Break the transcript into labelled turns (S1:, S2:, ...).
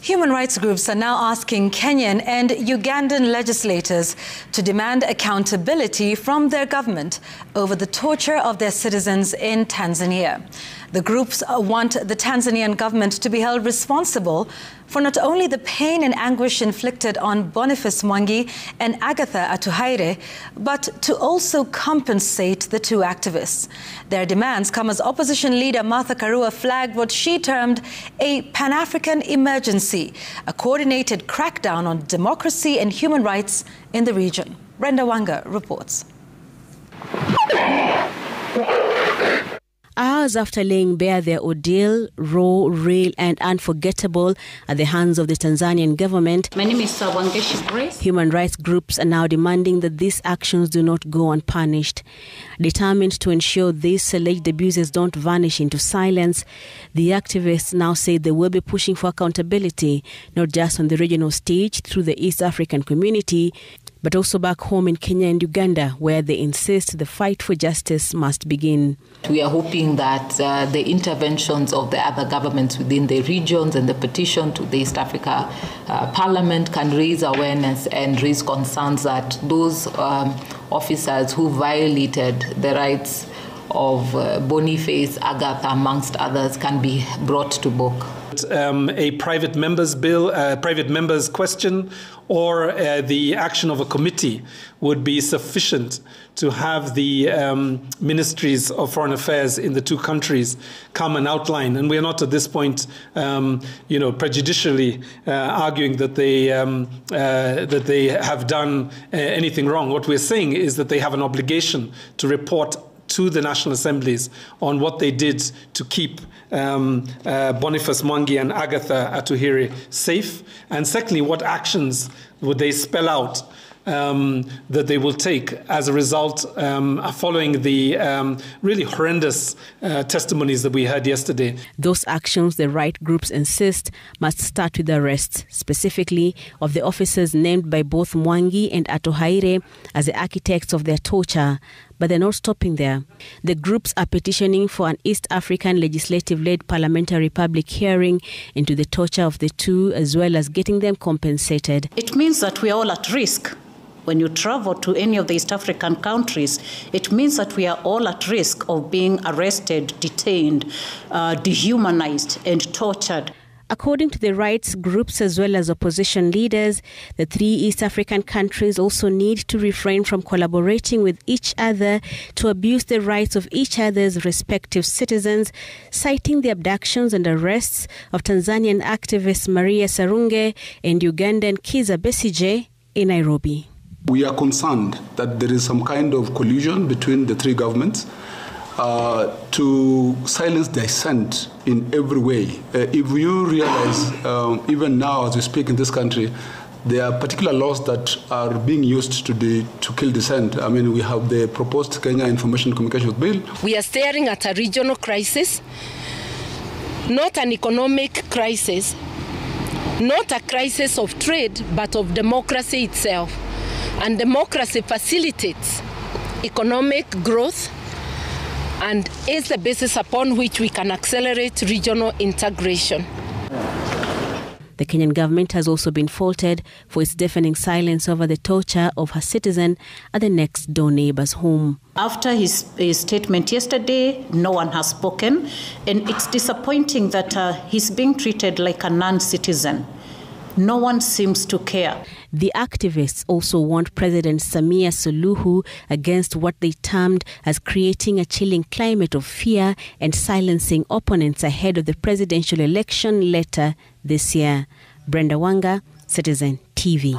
S1: Human rights groups are now asking Kenyan and Ugandan legislators to demand accountability from their government over the torture of their citizens in Tanzania. The groups want the Tanzanian government to be held responsible for not only the pain and anguish inflicted on Boniface Mwangi and Agather Atuhaire, but to also compensate the two activists. Their demands come as opposition leader Martha Karua flagged what she termed a Pan-African emergency, a coordinated crackdown on democracy and human rights in the region. Brenda Wanga reports.
S2: Hours after laying bare their ordeal, raw, real and unforgettable at the hands of the Tanzanian government,
S3: my name is Wangeshi Grace.
S2: Human rights groups are now demanding that these actions do not go unpunished. Determined to ensure these alleged abuses don't vanish into silence, the activists now say they will be pushing for accountability, not just on the regional stage through the East African community, but also back home in Kenya and Uganda, where they insist the fight for justice must begin.
S4: We are hoping that the interventions of the other governments within the regions and the petition to the East Africa Parliament can raise awareness and raise concerns that those officers who violated the rights of Boniface, Agatha, amongst others, can be brought to book.
S5: A private member's bill, private member's question, or the action of a committee would be sufficient to have the ministries of foreign affairs in the two countries come and outline. And we are not at this point, prejudicially arguing that they have done anything wrong. What we're saying is that they have an obligation to report to the national assemblies on what they did to keep Boniface Mwangi and Agather Atuhaire safe, and secondly, what actions would they spell out that they will take as a result following the really horrendous testimonies that we heard yesterday.
S2: Those actions, the right groups insist, must start with arrests, specifically of the officers named by both Mwangi and Atuhaire as the architects of their torture. But they're not stopping there. The groups are petitioning for an East African legislative-led parliamentary public hearing into the torture of the two, as well as getting them compensated.
S3: It means that we are all at risk. When you travel to any of the East African countries, it means that we are all at risk of being arrested, detained, dehumanized, and tortured.
S2: According to the rights groups as well as opposition leaders, the three East African countries also need to refrain from collaborating with each other to abuse the rights of each other's respective citizens, citing the abductions and arrests of Tanzanian activist Maria Sarunge and Ugandan Kizza Besigye in Nairobi.
S6: We are concerned that there is some kind of collusion between the three governments to silence dissent in every way. If you realize, even now as we speak in this country, there are particular laws that are being used to kill dissent. I mean, we have the proposed Kenya Information Communications Bill.
S7: We are staring at a regional crisis, not an economic crisis, not a crisis of trade, but of democracy itself. And democracy facilitates economic growth and is the basis upon which we can accelerate regional integration.
S2: The Kenyan government has also been faulted for its deafening silence over the torture of her citizen at the next door neighbor's home.
S3: After his statement yesterday, no one has spoken, and it's disappointing that he's being treated like a non-citizen. No one seems to care.
S2: The activists also warned President Samia Suluhu against what they termed as creating a chilling climate of fear and silencing opponents ahead of the presidential election later this year. Brenda Wanga, Citizen TV.